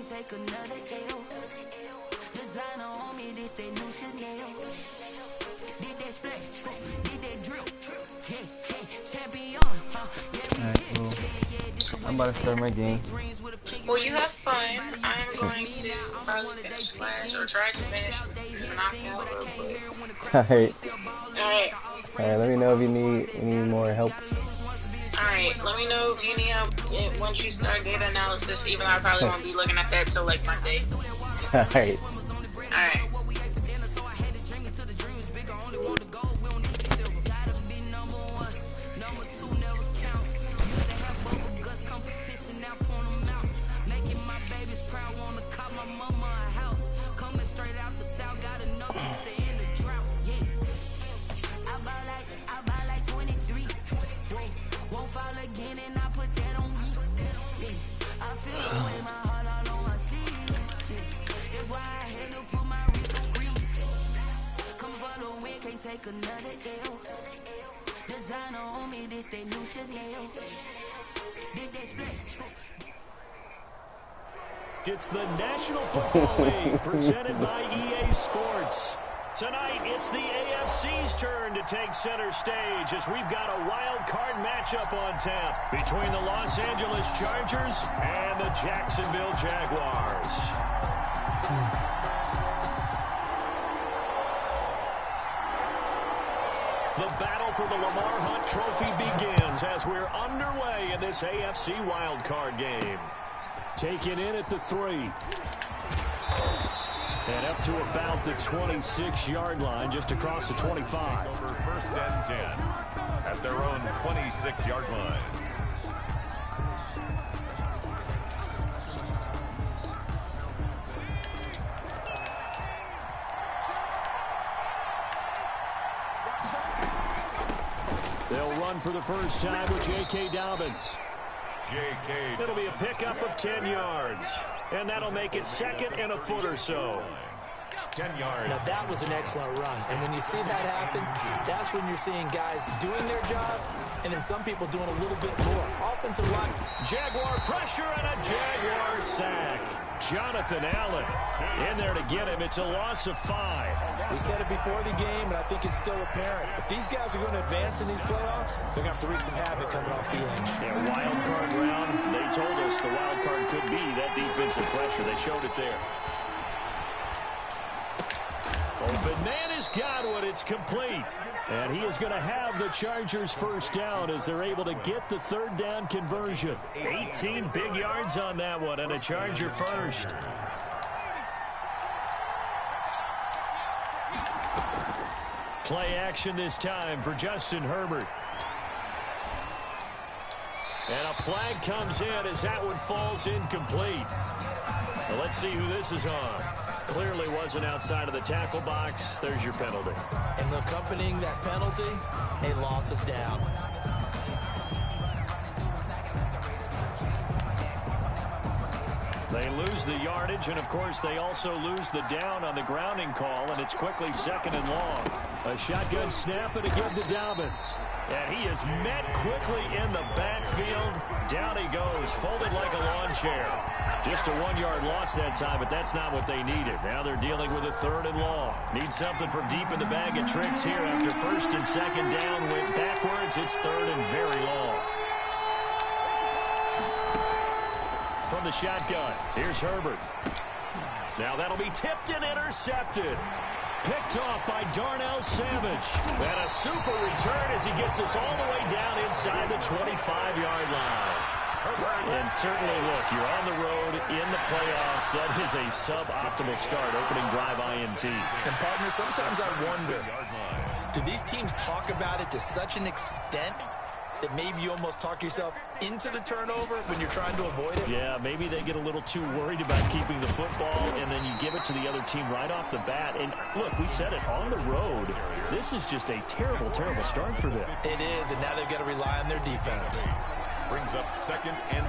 take another L. Designer on me, this they new Chanel. Did that splash, did that drill. Champion, Alright, well, I'm about to start my game. Well, you have fun. I'm going to probably finish Flash or try to finish Knockout real quick. Alright. Alright. Alright, let me know if you need any more help. Alright, let me know if you need help once you start data analysis, even though I probably won't be looking at that till like Monday. Alright. Alright. Take another L. Designer on me, this they new Chanel. Did they split? It's the National Football League presented by EA Sports. Tonight, it's the AFC's turn to take center stage as we've got a wild card matchup on tap between the Los Angeles Chargers and the Jacksonville Jaguars. The battle for the Lamar Hunt Trophy begins as we're underway in this AFC wildcard game. Taken in at the 3. And up to about the 26-yard line, just across the 25. Over 1st and 10 at their own 26-yard line. They'll run for the first time with J.K. Dobbins. It'll be a pickup of 10 yards. And that'll make it second and a foot or so. 10 yards. Now, that was an excellent run. And when you see that happen, that's when you're seeing guys doing their job and then some people doing a little bit more. Offensive line. Jaguar pressure and a Jaguar sack. Jonathan Allen in there to get him. It's a loss of 5. We said it before the game, and I think it's still apparent. If these guys are going to advance in these playoffs, they're going to have to wreak some havoc coming off the edge. Yeah, wild card round. They told us the wild card could be that defensive pressure. They showed it there. Open man has got one. It's complete. And he is going to have the Chargers first down as they're able to get the third down conversion. 18 big yards on that one and a Charger first. Play action this time for Justin Herbert. And a flag comes in as that one falls incomplete. Well, let's see who this is on. Clearly wasn't outside of the tackle box. There's your penalty. And accompanying that penalty, a loss of down. They lose the yardage, and of course they also lose the down on the grounding call, and it's quickly second and long. A shotgun snap and again to Dobbins. And he is met quickly in the backfield. Down he goes, folded like a lawn chair. Just a 1-yard loss that time, but that's not what they needed. Now they're dealing with a third and long. Need something from deep in the bag of tricks here. After first and second down went backwards, it's third and very long. From the shotgun, here's Herbert. Now that'll be tipped and intercepted. Picked off by Darnell Savage. And a super return as he gets us all the way down inside the 25-yard line. And certainly, look, you're on the road in the playoffs. That is a suboptimal start, opening drive INT. And, partner, sometimes I wonder, do these teams talk about it to such an extent that maybe you almost talk yourself into the turnover when you're trying to avoid it? Yeah, maybe they get a little too worried about keeping the football, and then you give it to the other team right off the bat. And, look, we said it, on the road, this is just a terrible, terrible start for them. It is, and now they've got to rely on their defense. Brings up 2nd and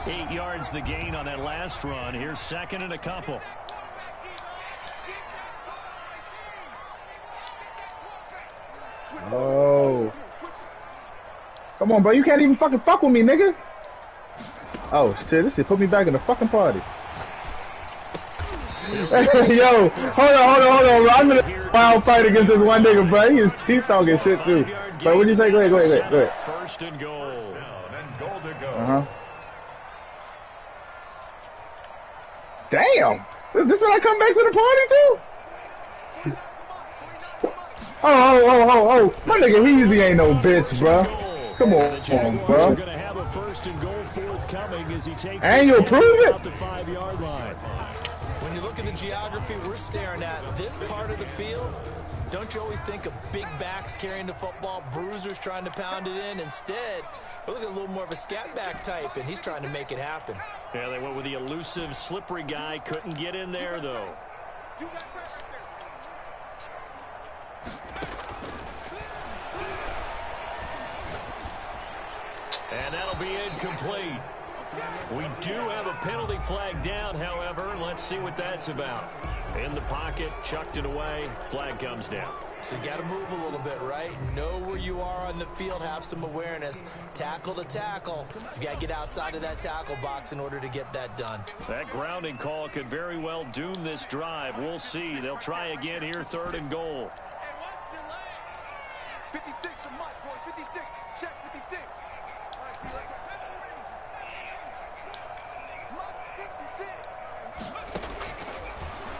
2. 8 yards the gain on that last run. Here's second and a couple. Oh. Come on, bro. You can't even fucking fuck with me, nigga. Oh, shit. This shit put me back in the fucking party. Yo, hold on, bro. I'm in a wild fight against this one nigga, bro. He's talking shit, too. But what do you say? Go ahead. First and goal. Uh-huh. Damn. Is this when I come back to the party, too? Oh. My nigga Heezy ain't no bitch, bro. Come on, bro. And you'll prove it. The 5-yard line. When you look at the geography we're staring at, this part of the field, don't you always think of big backs carrying the football, bruisers trying to pound it in? Instead, we're looking at a little more of a scat back type, and he's trying to make it happen. Yeah, they went with the elusive, slippery guy. Couldn't get in there, though. And that'll be incomplete. We do have a penalty flag down, however. Let's see what that's about. In the pocket, chucked it away. Flag comes down. So you got to move a little bit, right? Know where you are on the field, have some awareness. Tackle to tackle. You got to get outside of that tackle box in order to get that done. That grounding call could very well doom this drive. We'll see. They'll try again here, 3rd and goal. 56 to Mike, boy. 56. Check 56. All right, T-Lex.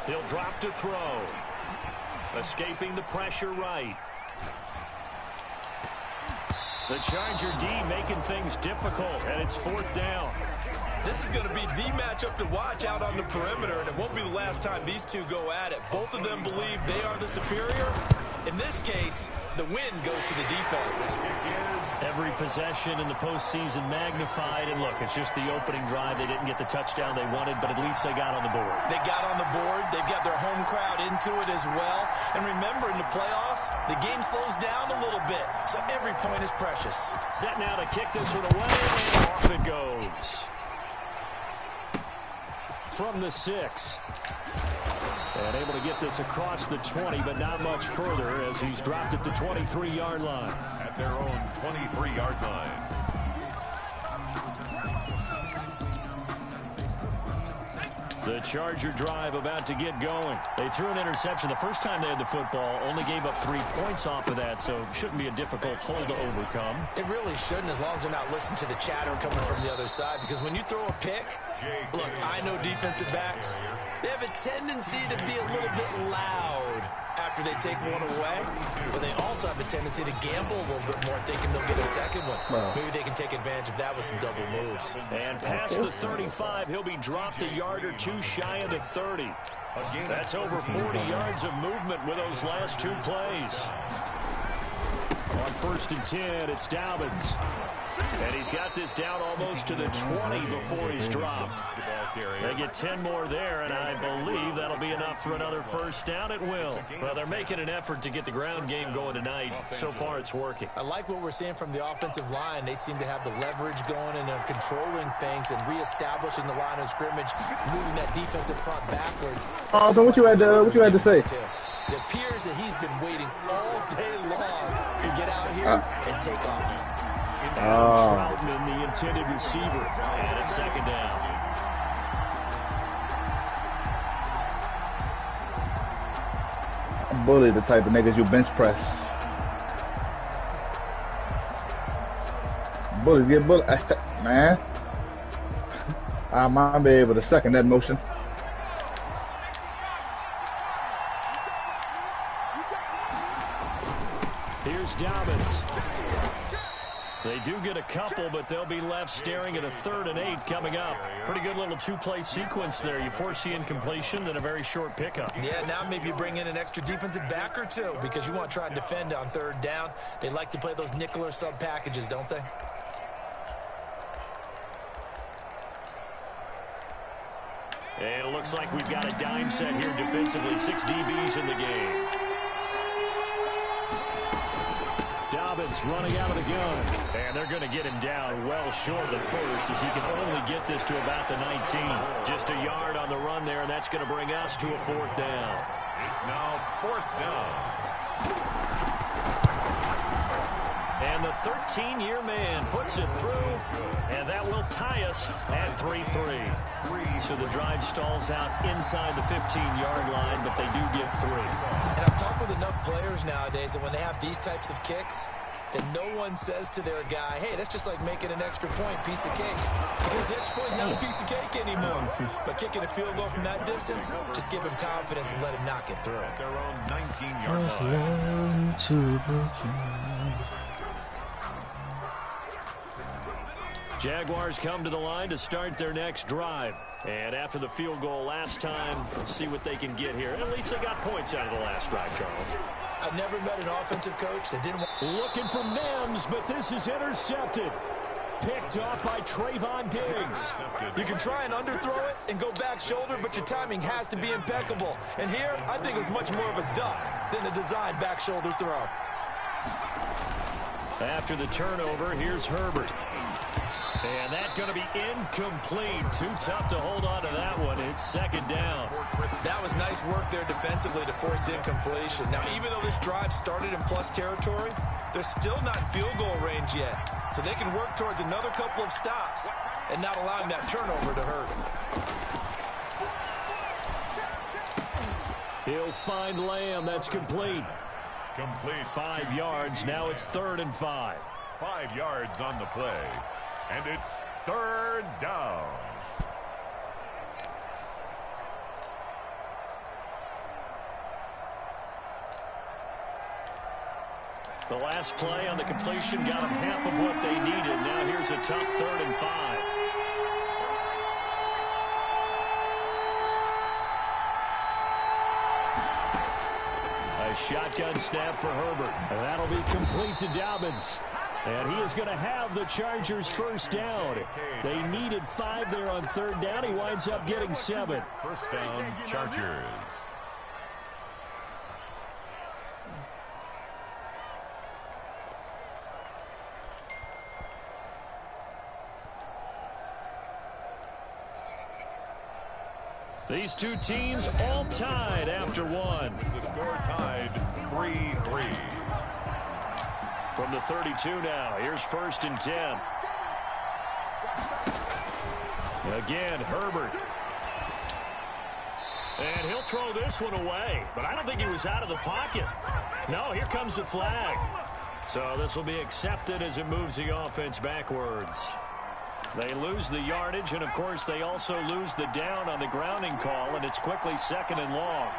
He'll drop to throw. Escaping the pressure right. The Charger D making things difficult, and it's 4th down. This is going to be the matchup to watch out on the perimeter, and it won't be the last time these two go at it. Both of them believe they are the superior. In this case, the win goes to the defense. Every possession in the postseason magnified, and look, it's just the opening drive. They didn't get the touchdown they wanted, but at least they got on the board. They got on the board. They've got their home crowd into it as well. And remember, in the playoffs, the game slows down a little bit, so every point is precious. Set now to kick this one away, and off it goes. From the 6. And able to get this across the 20, but not much further as he's dropped it to 23-yard line. At their own 23-yard line. The Charger drive about to get going. They threw an interception the first time they had the football, only gave up 3 points off of that, so shouldn't be a difficult hole to overcome. It really shouldn't, as long as they're not listening to the chatter coming from the other side, because when you throw a pick, look, I know defensive backs, they have a tendency to be a little bit loud after they take one away, but they also have a tendency to gamble a little bit more, thinking they'll get a second one. Maybe they can take advantage of that with some double moves. And past the 35, he'll be dropped a yard or two shy of the 30. That's over 40 yards of movement with those last 2 plays. On 1st and 10, it's Dobbins. And he's got this down almost to the 20 before he's dropped. They get 10 more there, and I believe that'll be enough for another first down. It will. Well, they're making an effort to get the ground game going tonight. So far, it's working. I like what we're seeing from the offensive line. They seem to have the leverage going, and they're controlling things and reestablishing the line of scrimmage, moving that defensive front backwards. Oh, so what you had to say? It appears that he's been waiting all day long to get out here and take off. Troutman, the intended receiver, and it's 2nd down. Bully the type of niggas you bench press. Bullies get bullied, man. I might be able to second that motion. Here's Dobbins. They do get a couple, but they'll be left staring at a 3rd and 8 coming up. Pretty good little 2-play sequence there. You force the incompletion, then a very short pickup. Yeah, now maybe you bring in an extra defensive back or two because you want to try and defend on 3rd down. They like to play those nickel or sub packages, don't they? And it looks like we've got a dime set here defensively. 6 DBs in the game. Dobbins running out of the gun. And they're going to get him down well short of the first as he can only get this to about the 19. Just a yard on the run there, and that's going to bring us to a 4th down. It's now 4th down. And the 13-year man puts it through, and that will tie us at 3-3. So the drive stalls out inside the 15-yard line, but they do get 3. And I've talked with enough players nowadays that when they have these types of kicks, then no one says to their guy, hey, that's just like making an extra point, piece of cake. Because the extra point's not a piece of cake anymore. But kicking a field goal from that distance, just give him confidence and let him knock it through. Their own 19-yard line. Jaguars come to the line to start their next drive. And after the field goal last time, we'll see what they can get here. At least they got points out of the last drive, Charles. I've never met an offensive coach that didn't want... Looking for Mims, but this is intercepted. Picked off by Trayvon Diggs. You can try and underthrow it and go back shoulder, but your timing has to be impeccable. And here, I think it's much more of a duck than a designed back shoulder throw. After the turnover, here's Herbert. And that's going to be incomplete. Too tough to hold on to that one. It's second down. That was nice work there defensively to force incompletion. Now, even though this drive started in plus territory, they're still not in field goal range yet. So they can work towards another couple of stops and not allowing that turnover to hurt. He'll find Lamb. That's complete. Complete. 5 yards. Now it's 3rd and 5. 5 yards on the play. And it's 3rd down. The last play on the completion got them half of what they needed. Now here's a tough 3rd and 5. A shotgun snap for Herbert. And that'll be complete to Dobbins. And he is going to have the Chargers first down. They needed 5 there on 3rd down. He winds up getting 7. First down, Chargers. These two teams all tied after one. The score tied 3-3. From the 32 now, here's 1st and 10. Again, Herbert. And he'll throw this one away, but I don't think he was out of the pocket. No, here comes the flag. So this will be accepted as it moves the offense backwards. They lose the yardage, and of course they also lose the down on the grounding call, and it's quickly 2nd and long.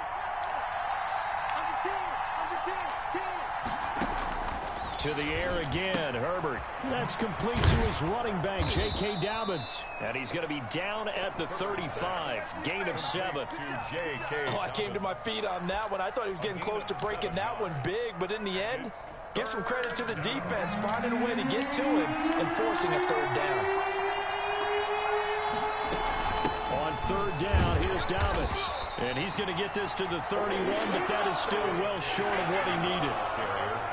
To the air again, Herbert. That's complete to his running back, J.K. Dobbins. And he's going to be down at the 35. Gain of 7. Oh, I came to my feet on that one. I thought he was getting close to breaking that one big, but in the end, give some credit to the defense, finding a way to get to him and forcing a 3rd down. On 3rd down, here's Dobbins. And he's going to get this to the 31, but that is still well short of what he needed.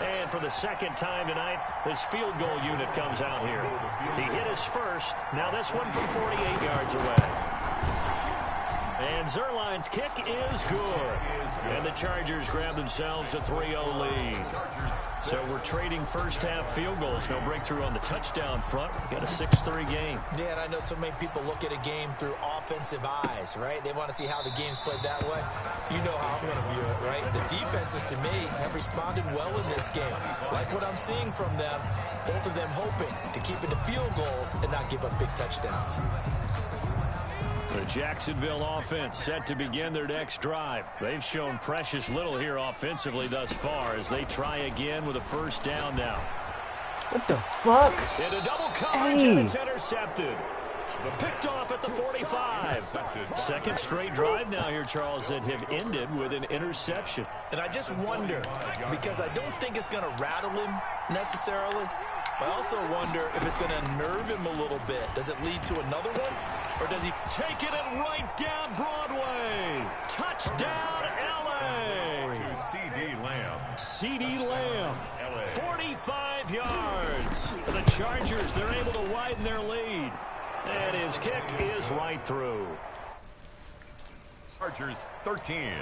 And for the 2nd time tonight, his field goal unit comes out here. He hit his first. Now this one from 48 yards away. And Zerline's kick is good. And the Chargers grab themselves a 3-0 lead. So we're trading first-half field goals. No breakthrough on the touchdown front. Got a 6-3 game. Yeah, and I know so many people look at a game through offensive eyes, right? They want to see how the game's played that way. You know how I'm going to view it, right? The defenses, to me, have responded well in this game. Like what I'm seeing from them, both of them hoping to keep it to field goals and not give up big touchdowns. The Jacksonville offense set to begin their next drive. They've shown precious little here offensively thus far as they try again with a 1st down now. What the fuck? In a double coverage, and it's intercepted. Picked off at the 45. 2nd straight drive now here, Charles, that have ended with an interception. And I just wonder, because I don't think it's going to rattle him necessarily, but I also wonder if it's going to nerve him a little bit. Does it lead to another one? Or does he take it and right down Broadway? Touchdown, L.A. To C.D. Lamb. C.D. Lamb, 45 yards. The Chargers, they're able to widen their lead. And his kick is right through. Chargers 13.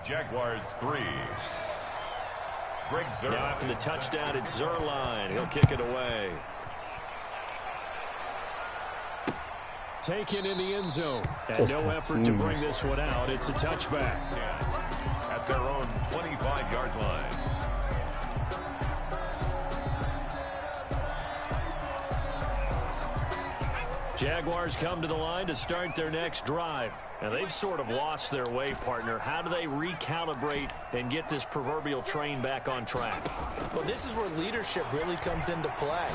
Jaguars 3. Now after the touchdown, it's Zerline. He'll kick it away. Taken in the end zone. And no effort to bring this one out. It's a touchback. At their own 25-yard line. Jaguars come to the line to start their next drive. And they've sort of lost their way, partner. How do they recalibrate and get this proverbial train back on track? Well, this is where leadership really comes into play.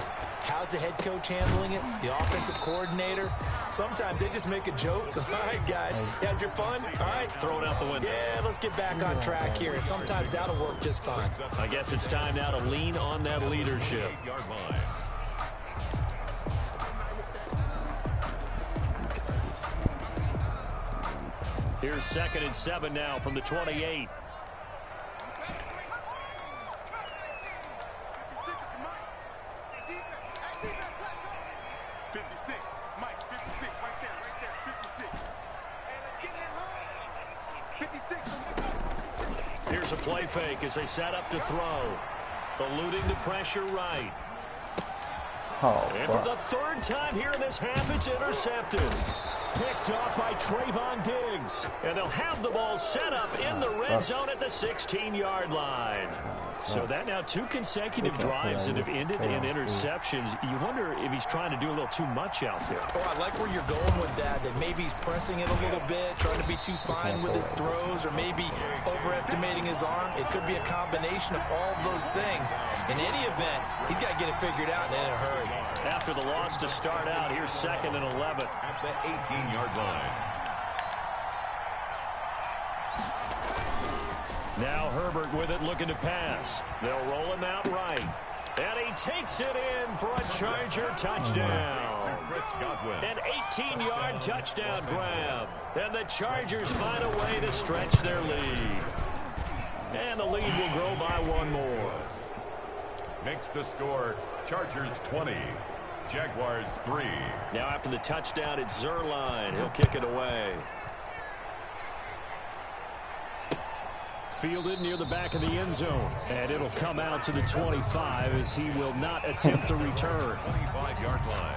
How's the head coach handling it? The offensive coordinator? Sometimes they just make a joke. All right, guys, you had your fun? All right. Throw it out the window. Yeah, let's get back on track here. And sometimes that'll work just fine. I guess it's time now to lean on that leadership. Here's 2nd and 7 now from the 28. Here's a play fake as they set up to throw. Eluding the pressure right. And for the 3rd time here in this half, it's intercepted. Picked off by Trayvon Diggs. And they'll have the ball set up in the red zone at the 16-yard line. So that now 2 consecutive drives that have ended in interceptions. You wonder if he's trying to do a little too much out there. Oh, I like where you're going with that maybe he's pressing it a little bit, trying to be too fine with his throws, or maybe overestimating his arm. It could be a combination of all of those things. In any event, he's got to get it figured out and in a hurry. After the loss to start out, here's 2nd and 11. At the 18-yard line. Now Herbert with it, looking to pass. They'll roll him out right. And he takes it in for a Charger touchdown. An 18-yard touchdown grab. And the Chargers find a way to stretch their lead. And the lead will grow by 1 more. Makes the score Chargers 20, Jaguars 3. Now after the touchdown, it's Zerline. He'll kick it away. Fielded near the back of the end zone. And it'll come out to the 25 as he will not attempt to return. 25-yard line.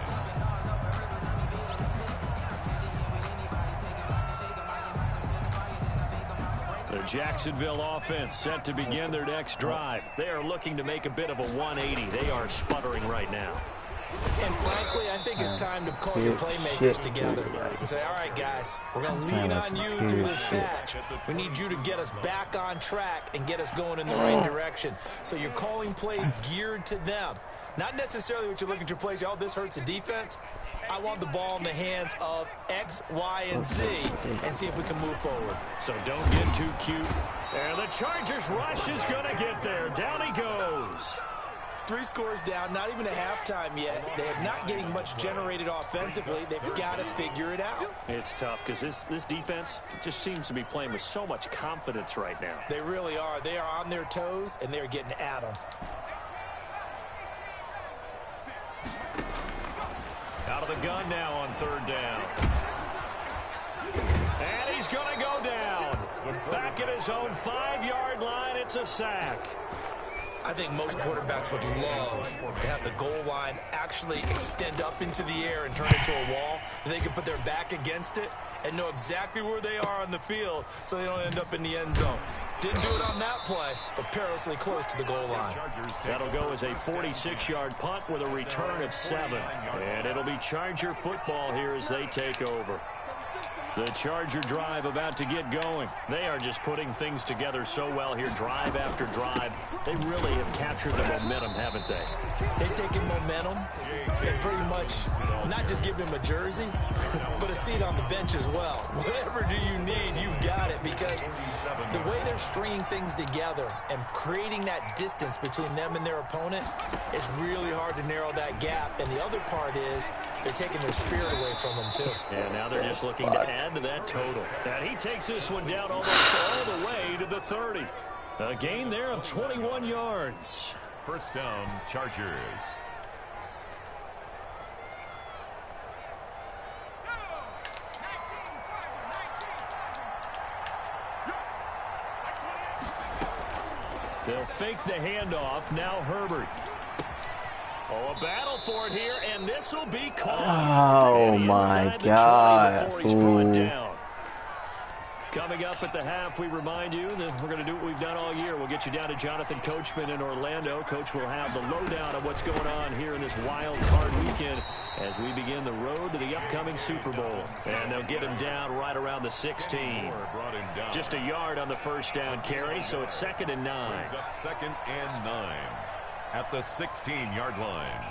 The Jacksonville offense set to begin their next drive. They are looking to make a bit of a 180. They are sputtering right now. And frankly, I think it's time to call your playmakers together and say, all right, guys, we're going to lean on you through this patch. We need you to get us back on track and get us going in the right direction. So you're calling plays geared to them. Not necessarily what you look at your plays, oh, this hurts the defense. I want the ball in the hands of X, Y, and Z and see if we can move forward. So don't get too cute. And the Chargers rush is going to get there. Down he goes. 3 scores down, not even a halftime yet. They are not getting much generated offensively. They've got to figure it out. It's tough because this defense just seems to be playing with so much confidence right now. They really are. They are on their toes, and they're getting at them. Out of the gun now on 3rd down. And he's going to go down. Back at his own 5-yard line, it's a sack. I think most quarterbacks would love to have the goal line actually extend up into the air and turn into a wall. And they can put their back against it and know exactly where they are on the field so they don't end up in the end zone. Didn't do it on that play, but perilously close to the goal line. That'll go as a 46-yard punt with a return of 7. And it'll be Charger football here as they take over. The Charger drive about to get going. They are just putting things together so well here, drive after drive. They really have captured the momentum, haven't they? They've taken momentum and pretty much not just give him a jersey, but a seat on the bench as well. Whatever do you need, you've got it, because the way they're stringing things together and creating that distance between them and their opponent, it's really hard to narrow that gap. And the other part is they're taking their spirit away from them, too. And now they're just looking to add to that total. And he takes this one down almost all the way to the 30. A gain there of 21 yards. 1st down, Chargers. They'll fake the handoff. Now Herbert. Oh, a battle for it here, and this will be caught. Oh my God. Ooh. Coming up at the half, we remind you that we're going to do what we've done all year. We'll get you down to Jonathan Coachman in Orlando. Coach will have the lowdown of what's going on here in this wild card weekend as we begin the road to the upcoming Super Bowl. And they'll get him down right around the 16. Just a yard on the first down carry, so it's 2nd and 9. Up 2nd and 9 at the 16-yard line.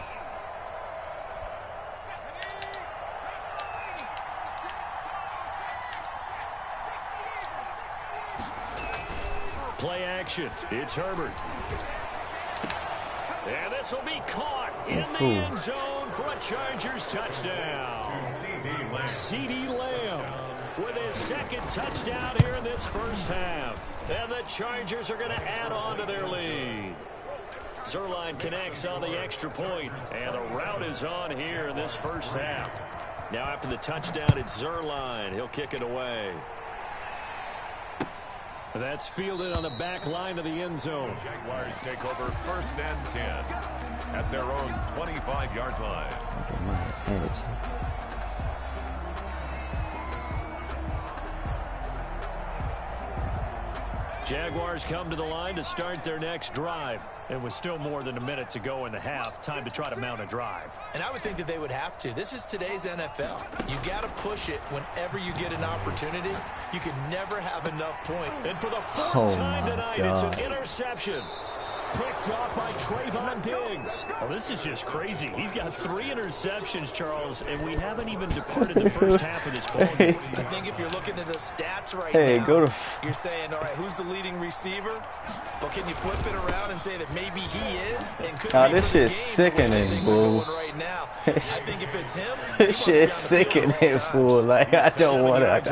Play action. It's Herbert. And this will be caught in the end zone for a Chargers touchdown. C.D. Lamb with his 2nd touchdown here in this first half. And the Chargers are going to add on to their lead. Zerline connects on the extra point, and the route is on here in this first half. Now after the touchdown, it's Zerline. He'll kick it away. That's fielded on the back line of the end zone. Jaguars take over 1st and 10 at their own 25-yard line. Jaguars come to the line to start their next drive. And with still more than a minute to go in the half, time to try to mount a drive. And I would think that they would have to. This is today's NFL. You got to push it whenever you get an opportunity. You can never have enough points. And for the 4th time tonight, it's an interception. Picked off by Trayvon Diggs. Oh, this is just crazy. He's got 3 interceptions, Charles, and we haven't even departed the first half of this ball game. I think if you're looking at the stats right now, go to... you're saying, all right, who's the leading receiver? Well, can you flip it around and say that maybe he is? And could be this shit's sickening, bro. Right now. I think if it's him, this shit's sickening, fool. Like, I don't want to.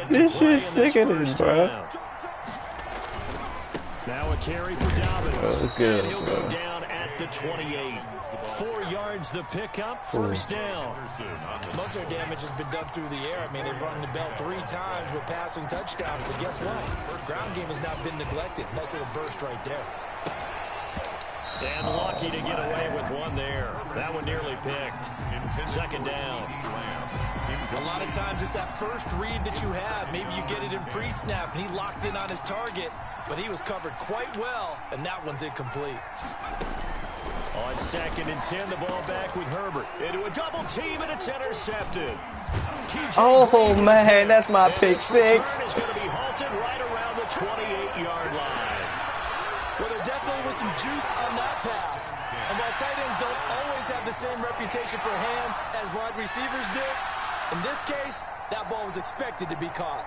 This shit's sickening, bro. Now a carry for Dobbins. That was good, and he'll bro. go down at the 28. 4 yards the pickup, first down. Most of their damage has been done through the air. I mean, they've run the bell 3 times with passing touchdowns, but guess what? Ground game has not been neglected. Nice little burst right there. And lucky to get away with one there. That one nearly picked. 2nd down. A lot of times it's that first read that you have. Maybe you get it in pre-snap, and he locked in on his target, but he was covered quite well, and that one's incomplete. On 2nd and 10, the ball back with Herbert. Into a double team, and it's intercepted. Oh, man, that's my pick 6. Is going to be halted right around the 28-yard line. Well, there definitely was some juice on that pass. And while tight ends don't always have the same reputation for hands as wide receivers do, in this case, that ball was expected to be caught.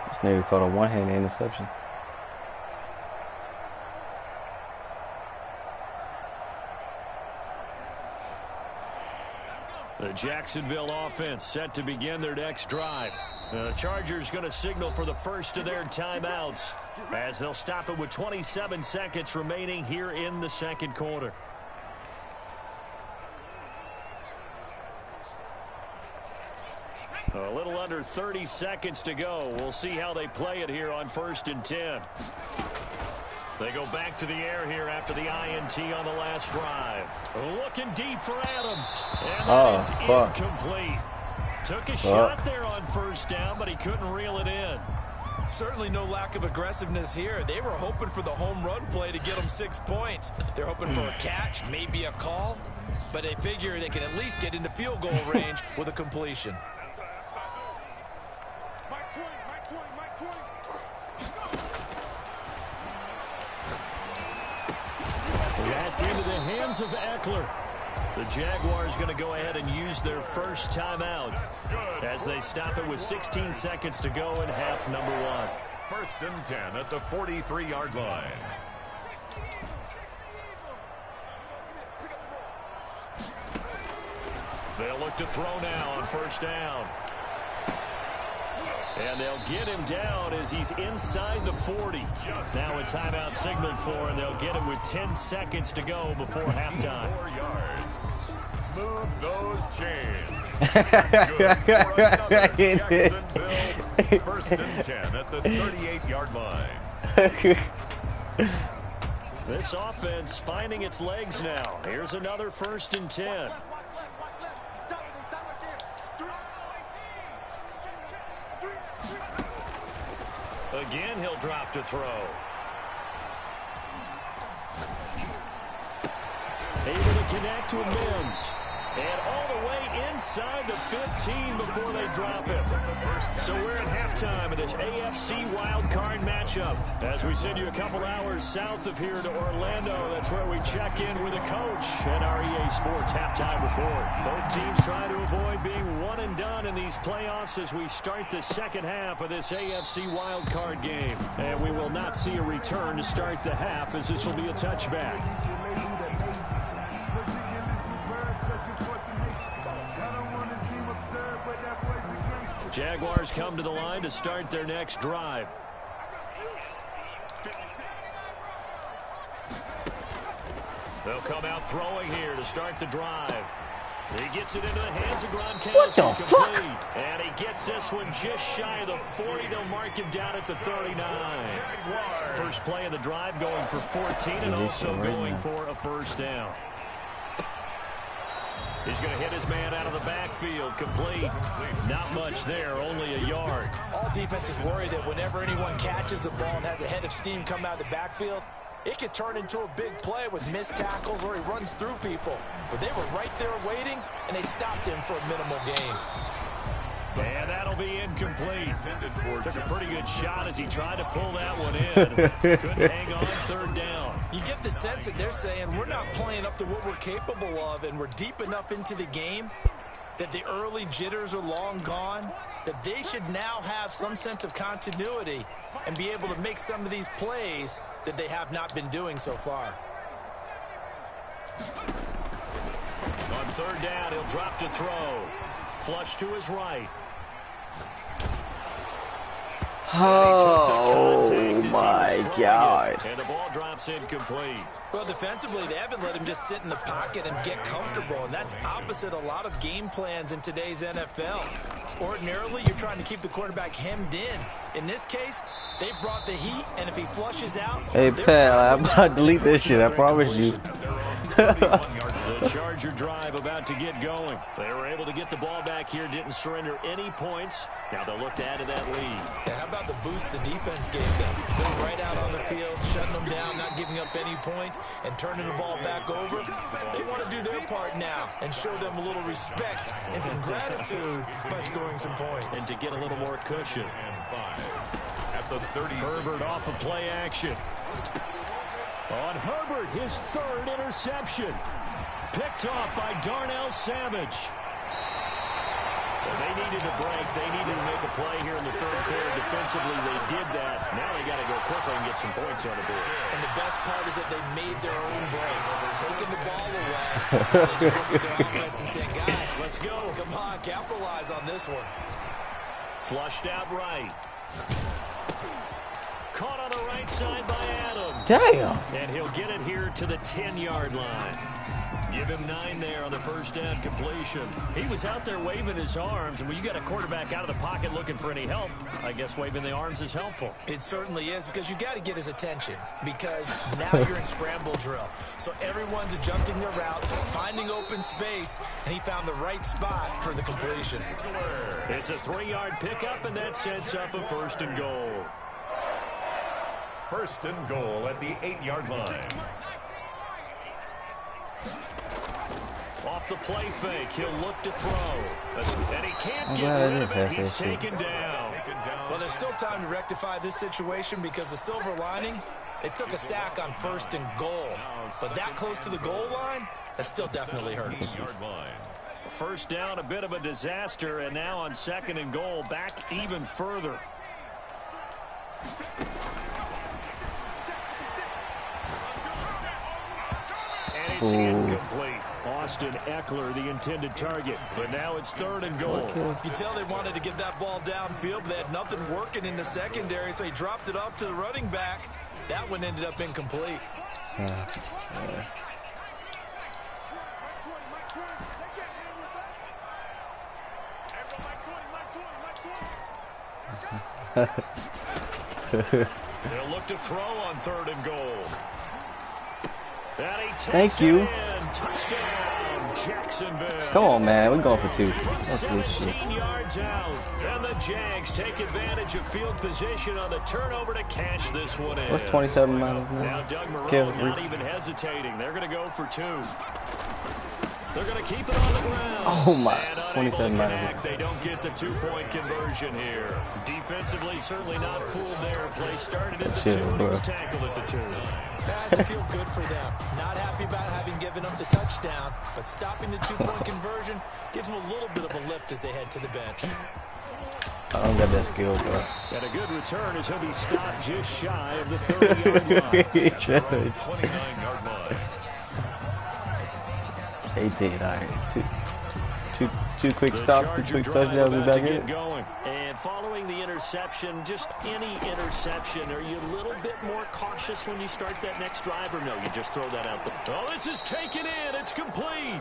This nigga caught a one-hand interception. The Jacksonville offense set to begin their next drive. The Chargers going to signal for the first of their timeouts as they'll stop it with 27 seconds remaining here in the 2nd quarter. A little under 30 seconds to go. We'll see how they play it here on 1st and 10. They go back to the air here after the INT on the last drive. Looking deep for Adams. And that is incomplete. Took a shot there on 1st down, but he couldn't reel it in. Certainly no lack of aggressiveness here. They were hoping for the home run play to get them 6 points. They're hoping for a catch, maybe a call, but they figure they can at least get into field goal range with a completion. That's into the hands of Eckler. The Jaguars going to go ahead and use their first timeout as they stop it with 16 seconds to go in half number 1. 1st and 10 at the 43-yard line. They'll look to throw now on 1st down. And they'll get him down as he's inside the 40. Now a timeout signaled for, and they'll get him with 10 seconds to go before halftime. 4 yards. Move those chains. That's good for another Jacksonville. First and 10 at the 38-yard line. This offense finding its legs now. Here's another 1st and 10. Again, he'll drop to throw. Able to connect to Mims. And all the way inside the 15 before they drop him. So we're at halftime of this AFC wildcard matchup. As we send you a couple hours south of here to Orlando, that's where we check in with a coach and our EA Sports halftime report. Both teams trying to avoid being one and done in these playoffs as we start the second half of this AFC wildcard game. And we will not see a return to start the half, as this will be a touchback. Jaguars come to the line to start their next drive. They'll come out throwing here to start the drive. He gets it into the hands of Gronkowski. What the fuck? And he gets this one just shy of the 40. They'll mark him down at the 39. First play of the drive going for 14 and also going for a first down. He's going to hit his man out of the backfield. Complete. Not much there, only a yard. All defenses worry that whenever anyone catches the ball and has a head of steam come out of the backfield, it could turn into a big play with missed tackles or he runs through people. But they were right there waiting, and they stopped him for a minimal gain. And that'll be incomplete. Took a pretty good shot as he tried to pull that one in. Couldn't hang on, third down. You get the sense that they're saying we're not playing up to what we're capable of, and we're deep enough into the game that the early jitters are long gone, that they should now have some sense of continuity and be able to make some of these plays that they have not been doing so far. On third down, he'll drop to throw. Flush to his right. Oh my God. And the ball drops incomplete. Well, defensively, they haven't let him just sit in the pocket and get comfortable, and that's opposite a lot of game plans in today's NFL. Ordinarily, you're trying to keep the quarterback hemmed in. In this case, they brought the heat, and if he flushes out... Hey, pal, I'm about to delete this shit, I promise you. The Charger drive about to get going. They were able to get the ball back here, didn't surrender any points. Now they'll look to add to that lead. Yeah, how about the boost the defense gave them? Going right out on the field, shutting them down, not giving up any points, and turning the ball back over. They want to do their part now and show them a little respect and some gratitude by scoring some points. And to get a little more cushion. At the 30. Herbert off of play action. On Herbert, his third interception. Picked off by Darnell Savage. Well, they needed a break. They needed to make a play here in the third quarter. Defensively, they did that. Now they got to go quickly and get some points on the board. And the best part is that they made their own break. Taking the ball away. They just looked at their offense and saying, guys, let's go. Come on, capitalize on this one. Flushed out right. Caught on the right side by Adams. Damn. And he'll get it here to the 10-yard line. Give him 9 there on the first down completion. He was out there waving his arms, and when you got a quarterback out of the pocket looking for any help, I guess waving the arms is helpful. It certainly is, because you got to get his attention, because now you're in scramble drill. So everyone's adjusting their routes, finding open space, and he found the right spot for the completion. It's a 3-yard pickup, and that sets up a first and goal. First and goal at the 8-yard line. Off the play fake, he'll look to throw. And he can't get rid of it. He's taken down. Well, there's still time to rectify this situation, because the silver lining, it took a sack on first and goal. But that close to the goal line, that still definitely hurts. First down, a bit of a disaster, and now on second and goal, back even further. And it's incomplete. Austin Eckler, the intended target, but now it's third and goal. You can tell they wanted to get that ball downfield, but they had nothing working in the secondary, so he dropped it off to the running back. That one ended up incomplete. They'll look to throw on 3rd and goal. And he Thank you. Touchdown, Jacksonville. Come on, man. We're going for 2. From That's loose shit. 17 yards out. And the Jags take advantage of field position on the turnover to cash this one in. What's 27 minus Now 9? Doug Moreau not even hesitating. They're going to go for 2. They're going to keep it on the ground. Oh my, And 27 minus 9. they don't get the 2-point conversion here. Defensively, certainly not fooled there. Play started at the 2 and was tackled at the 2. That has to feel good for them. Not happy about having given up the touchdown, but stopping the 2-point conversion gives them a little bit of a lift as they head to the bench. I don't got that skill, bro. And a good return as he'll be stopped just shy of the 30-yard line. 29-yard line. 18, all right. Two quick stops, 2 quick touchdowns, we back in. And following the interception, just any interception, are you a little bit more cautious when you start that next drive, or no, you just throw that out? Oh, this is taken in. It's complete.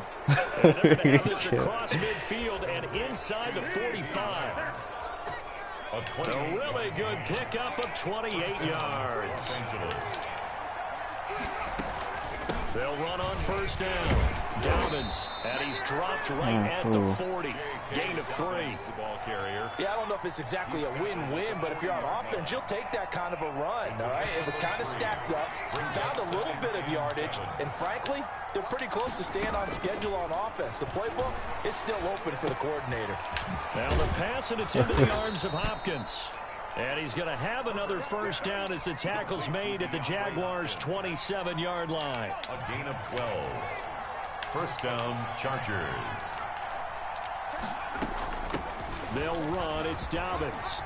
And they're going to have this across midfield and inside the 45. A really good pickup of 28 yards. They'll run on 1st down. Dobbins, and he's dropped right at the 40. Gain of 3. The ball carrier. Yeah, I don't know if it's exactly a win-win, but if you're on offense, you'll take that kind of a run, all right? It was kind of stacked up, found a little bit of yardage, and frankly, they're pretty close to staying on schedule on offense. The playbook is still open for the coordinator. Now the pass, and it's into the arms of Hopkins. And he's going to have another 1st down as the tackle's made at the Jaguars' 27-yard line. A gain of 12. 1st down, Chargers. They'll run. It's Dobbins.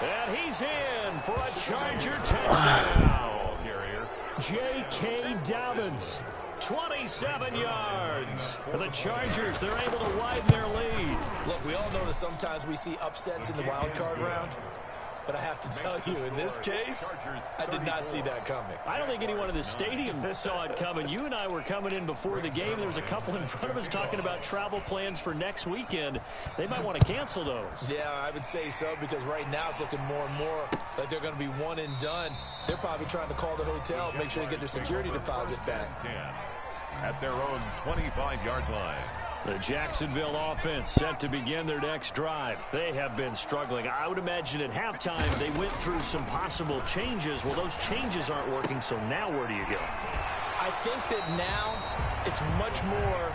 And he's in for a Charger touchdown. Carrier. J.K. Dobbins, 27 yards. And the Chargers, they're able to widen their lead. Look, we all know that sometimes we see upsets in the wild card round, but I have to tell you, in this case, I did not see that coming. I don't think anyone in the stadium saw it coming. You and I were coming in before the game. There was a couple in front of us talking about travel plans for next weekend. They might want to cancel those. Yeah, I would say so, because right now it's looking more and more like they're going to be one and done. They're probably trying to call the hotel, make sure they get their security deposit back. 10 at their own 25-yard line. The Jacksonville offense set to begin their next drive. They have been struggling. I would imagine at halftime they went through some possible changes. Well, those changes aren't working, so now where do you go? I think that now it's much more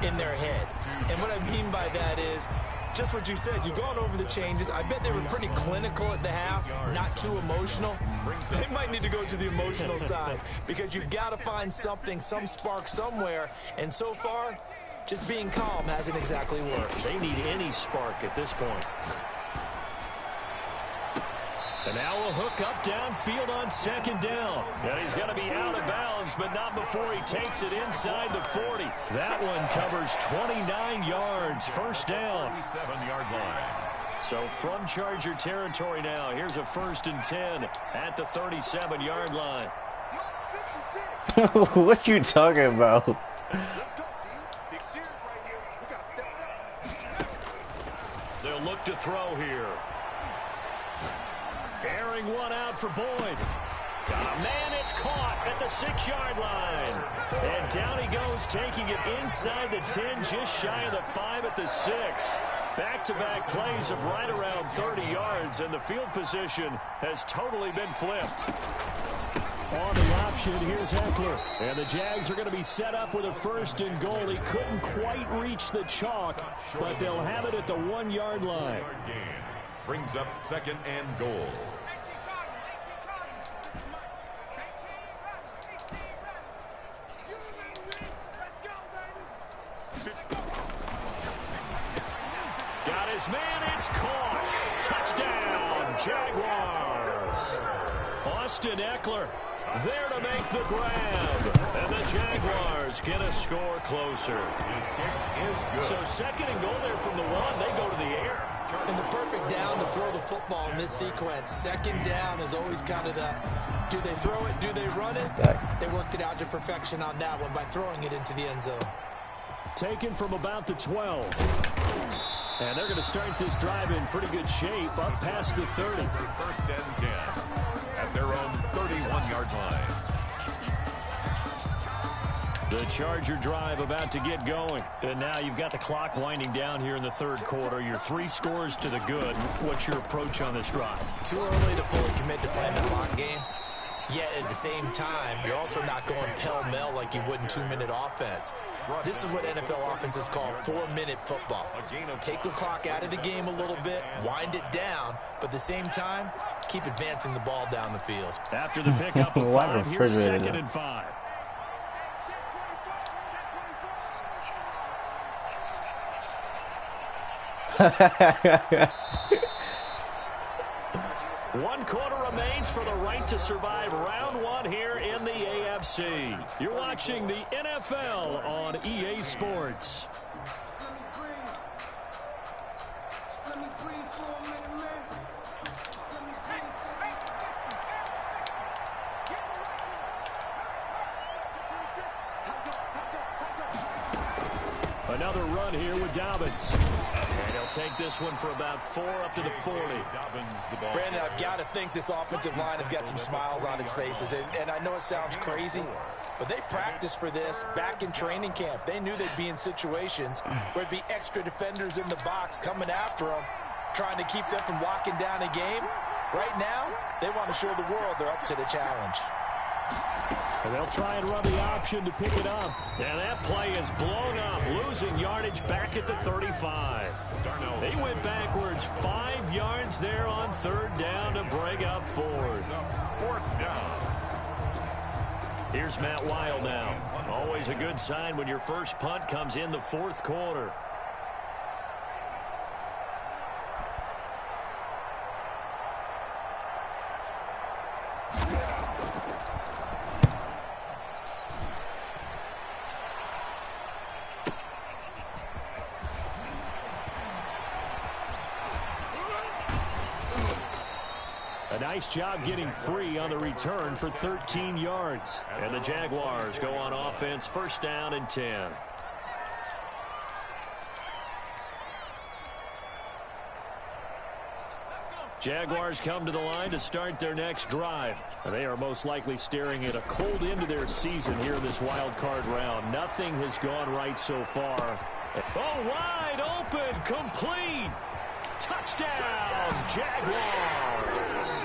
in their head. And what I mean by that is just what you said. You've gone over the changes. I bet they were pretty clinical at the half, not too emotional. They might need to go to the emotional side because you've got to find something, some spark somewhere. And so far, just being calm hasn't exactly worked. They need any spark at this point. And now a hook up downfield on 2nd down. And he's going to be out of bounds, but not before he takes it inside the 40. That one covers 29 yards. 1st down. 37-yard line. So from Charger territory now, here's a 1st and 10 at the 37-yard line. What you talking about? They'll look to throw here. Airing one out for Boyd. Man, it's caught at the 6-yard line. And down he goes, taking it inside the 10, just shy of the 5 at the 6. Back-to-back plays of right around 30 yards, and the field position has totally been flipped. On the option, here's Eckler. And the Jags are going to be set up with a 1st and goal. He couldn't quite reach the chalk, but they'll have it at the 1-yard line. Brings up 2nd and goal. Got his man, it's caught. Touchdown, Jaguars. Austin Eckler there to make the grab. And the Jaguars get a score closer. His kick is good. So 2nd and goal there from the 1. They go to the air. And the perfect down to throw the football in this sequence. 2nd down is always kind of the, do they throw it, do they run it? They worked it out to perfection on that one by throwing it into the end zone. Taken from about the 12. And they're going to start this drive in pretty good shape up past the 30. First and 10 at their own 31-yard line. The Charger drive about to get going. And now you've got the clock winding down here in the third quarter. You're 3 scores to the good. What's your approach on this drive? Too early to fully commit to playing the clock game. Yet at the same time, you're also not going pell-mell like you would in 2-minute offense. This is what NFL offenses call 4-minute football. Take the clock out of the game a little bit, wind it down, but at the same time, keep advancing the ball down the field. After the pickup of 5, here's 2nd and 5. One quarter remains for the right to survive round 1 here in the AFC. You're watching the NFL on EA Sports. Another run here with Dobbins. And he'll take this one for about 4 up to the 40. Brandon, I've got to think this offensive line has got some smiles on its faces. And I know it sounds crazy, but they practiced for this back in training camp. They knew they'd be in situations where it'd be extra defenders in the box coming after them, trying to keep them from locking down a game. Right now, they want to show the world they're up to the challenge. And they'll try and run the option to pick it up. And that play is blown up, losing yardage back at the 35. They went backwards 5 yards there on 3rd down to bring up 4th. 4th down. Here's Matt Weil now. Always a good sign when your first punt comes in the 4th quarter. Nice job getting free on the return for 13 yards. And the Jaguars go on offense, 1st down and 10. Jaguars come to the line to start their next drive. And they are most likely staring at a cold end to their season here in this wild card round. Nothing has gone right so far. Oh, wide open, complete. Touchdown, Jaguars.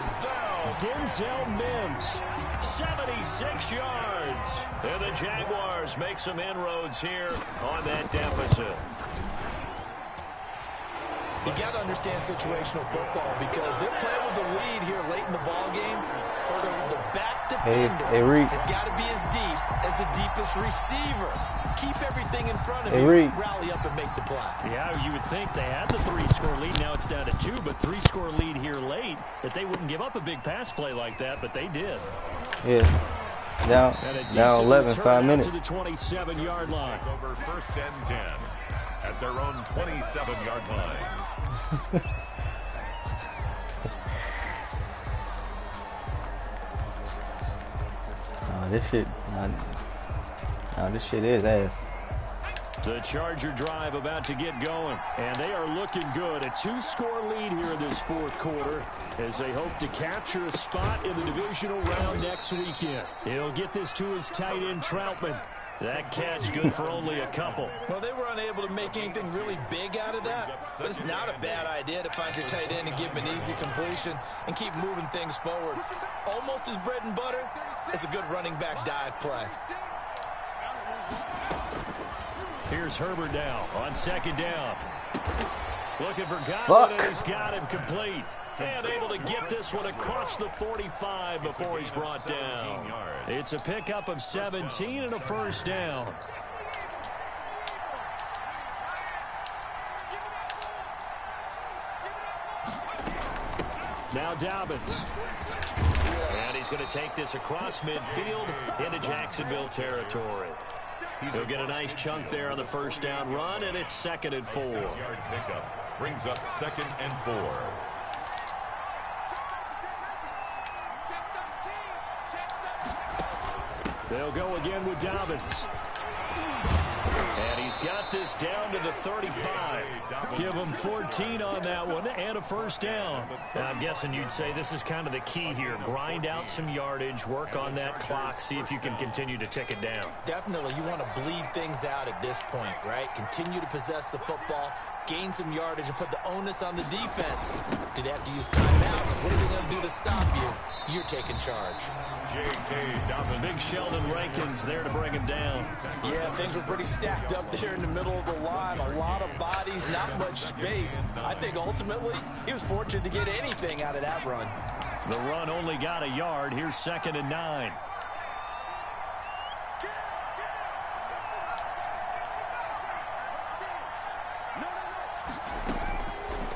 Denzel Mims, 76 yards. And the Jaguars make some inroads here on that deficit. You got to understand situational football because they're playing with the lead here late in the ball game. So the back defender has got to be as deep as the deepest receiver. Keep everything in front of you, rally up and make the play. Yeah, you would think they had the 3-score lead. Now it's down to 2, but 3-score lead here late, that they wouldn't give up a big pass play like that, but they did. Yeah. Now 11, 5 minutes. To the 27-yard line. Over 1st and 10 at their own 27-yard line. This shit is ass. The Charger drive about to get going, and they are looking good. A 2-score lead here in this 4th quarter as they hope to capture a spot in the divisional round next weekend. He'll get this to his tight end, Troutman. That catch good for only a couple. Well, they were unable to make anything really big out of that, but it's not a bad idea to find your tight end and give him an easy completion and keep moving things forward. Almost as bread and butter as a good running back dive play. Here's Herbert now on 2nd down. Looking for Godwin, and he's got him complete. And able to get this one across the 45 before he's brought down. It's a pickup of 17 and a 1st down. Now Dobbins. And he's going to take this across midfield into Jacksonville territory. He'll get a nice chunk there on the 1st down run, and it's 2nd and 4. Yard pickup brings up 2nd and 4. They'll go again with Dobbins. And he's got this down to the 35. Give him 14 on that one and a first down. Now, I'm guessing you'd say this is kind of the key here. Grind out some yardage, work on that clock, see if you can continue to tick it down. Definitely, you want to bleed things out at this point, right? Continue to possess the football, gain some yardage, and put the onus on the defense. Do they have to use timeouts? What are they going to do to stop you? You're taking charge. Big Sheldon Rankins there to bring him down. Yeah, things were pretty stacked up there in the middle of the line. A lot of bodies, not much space. I think ultimately he was fortunate to get anything out of that run. The run only got a yard. Here's 2nd and 9.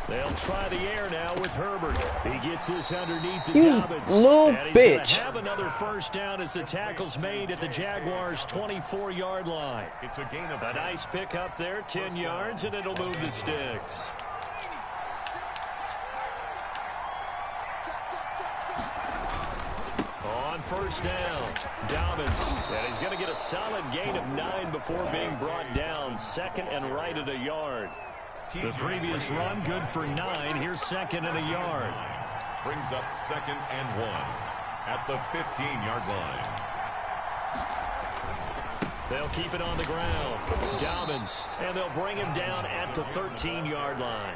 They'll try the air now with Herbert. He gets this underneath to Dobbins. Little and he's bitch. Have another first down as the tackle's made at the Jaguars' 24-yard line. It's a gain of a nice pick up there, 10 yards, and it'll move the sticks. On first down, Dobbins. And he's going to get a solid gain of 9 before being brought down. 2nd and right at a yard. The previous run, good for 9. Here's 2nd and a yard. Brings up 2nd and 1 at the 15-yard line. They'll keep it on the ground. Dobbins, and they'll bring him down at the 13-yard line.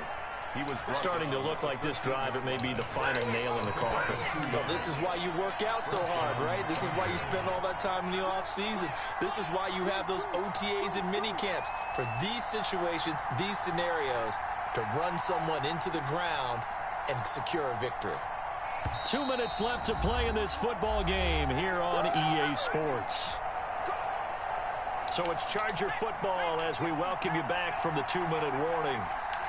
He was starting to look like this drive, it may be the final nail in the coffin. Well, this is why you work out so hard, right? This is why you spend all that time in the offseason. This is why you have those OTAs and mini camps. For these situations, these scenarios, to run someone into the ground and secure a victory. 2 minutes left to play in this football game here on EA Sports. So it's Charger football as we welcome you back from the 2-minute warning.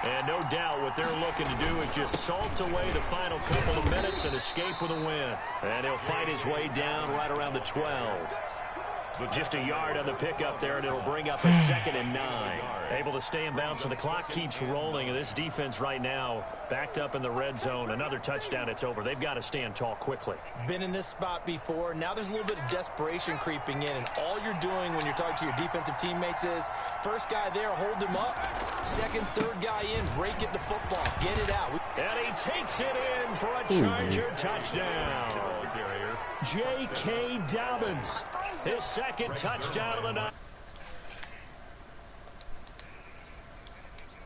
And no doubt what they're looking to do is just salt away the final couple of minutes and escape with a win. And he'll fight his way down right around the 12. But just a yard on the pickup there, and it'll bring up a 2nd and 9. Able to stay in bounds, so the clock keeps rolling. And this defense right now backed up in the red zone. Another touchdown, it's over. They've got to stand tall quickly. Been in this spot before. Now there's a little bit of desperation creeping in. And all you're doing when you're talking to your defensive teammates is, first guy there, hold him up. Second, third guy in, rake at the football. Get it out. And he takes it in for a Charger touchdown. J.K. Dobbins, his 2nd touchdown of the night.